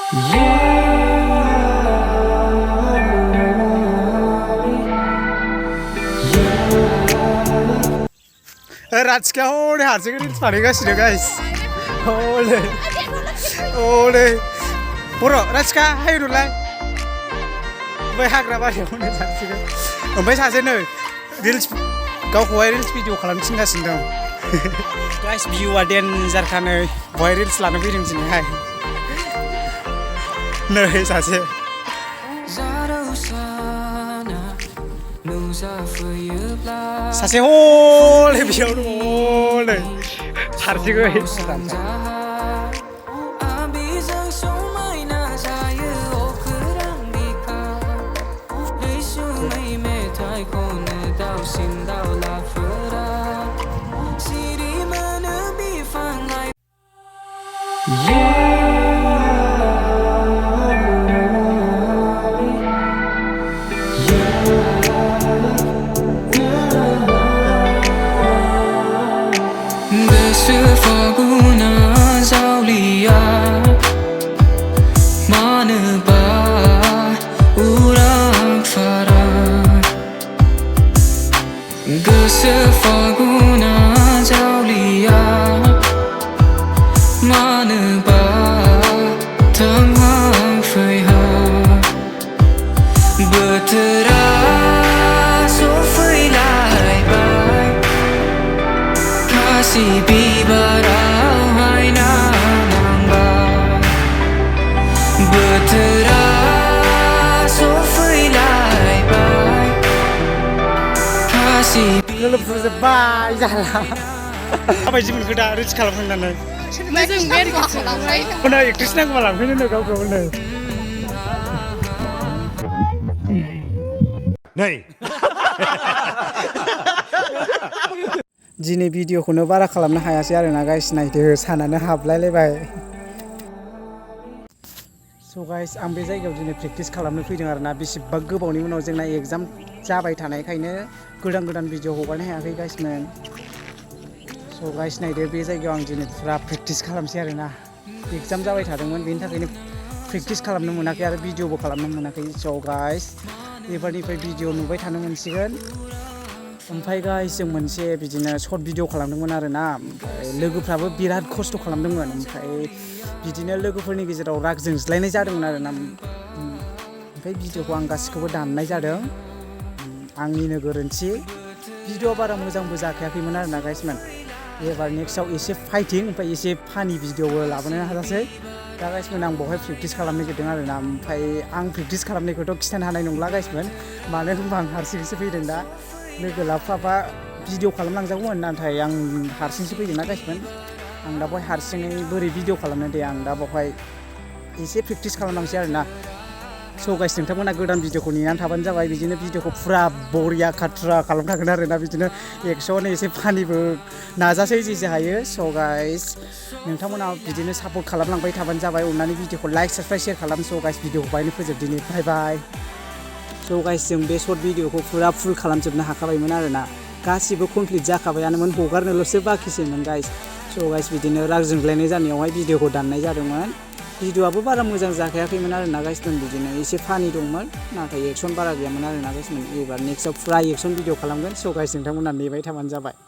Raczka hole harcı reels बानायगासिनो guys. Hole. Hole. बर' राजका हाय रुलाय. बै हाग्रा बारियावनो जासिगोन. ओमफ्राय सासे नै रिल्स गावखौहाय रिल्स भिडिअ खालामथिनगासिनो दं. गाइस भिउआ डेन्जारखा नै बहाय रिल्स लानो फैदों दिनैहाय. नै सासे. सासे हले बेयाव दङ हले. हारसिगोन. Klmhwinw Jabai जाला. माबायदि मोनखो दा रिच खालामखांनानै? मोजां बेरखौ खालामबाय. नै एक्ट्रेस नांगौबा लांफैनो नो गावखौ नै. नै. दिनै भिडिअखौनो बारा खालामनो हायासै आरोना गाइस नायदो सानानो हाबलायलायबाय. So guys आं बे जायगायाव दिनै प्रेक्टिस खालामनो फैदों आरोना बेसेबां गोबावनि उनाव जोंना एग्जाम जाबाय थानायखायनो गोदान भिडिअ हगारनो हायाखै गाइसमोन. So guys नायदो बे जायगायाव आं दिनै फुरा प्रेक्टिस खालामसै आरोना. एग्जाम जाबाय थादोंमोन बेनि थाखायनो प्रेक्टिस खालामनो मोनाखै आरो भिडिअबो खालामनो मोनाखै. So guys एबारनिफ्राय भिडिअ नुबाय थानो मोनसिगोन. ओमफ्राय गाइस जों मोनसे बिदिनो सर्ट भिडिअ खालामदोंमोन आरोना. ओमफ्राय लोगोफ्राबो बिराद खस्थ' खालामदोंमोन. ओमफ्राय बिदिनो लोगोफोरनि गेजेराव राग जोंज्लायनाय जादोंमोन आरोना. ओमफ्राय भिडिअखौ आं गासिखौबो दाननाय जादों. आंनिनो गोरोन्थि. भिडिअआ बारा मोजांबो जाखायाखैमोन आरोना गाइसमोन. एबार नेक्स्टआव एसे फाइटिं ओमफ्राय एसे फानि भिडिअबो लाबोनो हाजासै. दा गाइसमोन आं बेवहाय प्रेक्टिस खालामनो नागिरदों आरोना. ओमफ्राय आं प्रेक्टिस खालामनायखौथ' खिथानो हानाय नंला गाइसमोन. मानो होनबा आं हारसिंसो फैदों दा. लोगो लाफाबा भिडिअ खालामलांजागौमोन नाथाय आं हारसिंसो फैदोंना गाइसमोन. आं दा बेवहाय हारसिङै बोरै भिडिअ खालामनो दे आं दा बेवहाय एसे प्रेक्टिस खालामलांसै आरोना. So guys नोंथांमोना गोदान भिडिअखौ नेनानै थाबानो जाबाय. बिदिनो भिडिअखौ फुरा बरिया खाथ्रा खालामखागोन आरोना. बिदिनो एक्स'आवनो एसे फानिबो नाजासै जेसे हायो. So guys नोंथांमोना बिदिनो सापर्ट खालामलांबाय थाबानो जाबाय. अननानै भिडिअखौ लाइक साबस्क्राइब शेयार खालाम. So guys भिडिअखौ बायनो फोजोबदिनि बाय बाय. So guys जों बे सर्ट भिडिअखौ फुरा फुल खालामजोबनो हाखाबायमोन आरोना. गासिबो कमप्लिट जाखाबायानोमोन हगारनोल'सो बाखिसैमोन गाइस. So guys बिदिनो राग जोंज्लायनाय जानायावहाय भिडिअखौ दाननाय जादोंमोन. भिडिअआबो बारा मोजां जाखायाखैमोन आरोना गाइसमोन. बिदिनो एसे फानि दंमोन नाथाय एक्सन बारा गैयामोन आरोना गाइसमोन. एबार नेक्स्टआव फुरा एक्सन भिडिअ खालामगोन. So guys नोंथांमोना नेबाय थाबानो जाबाय.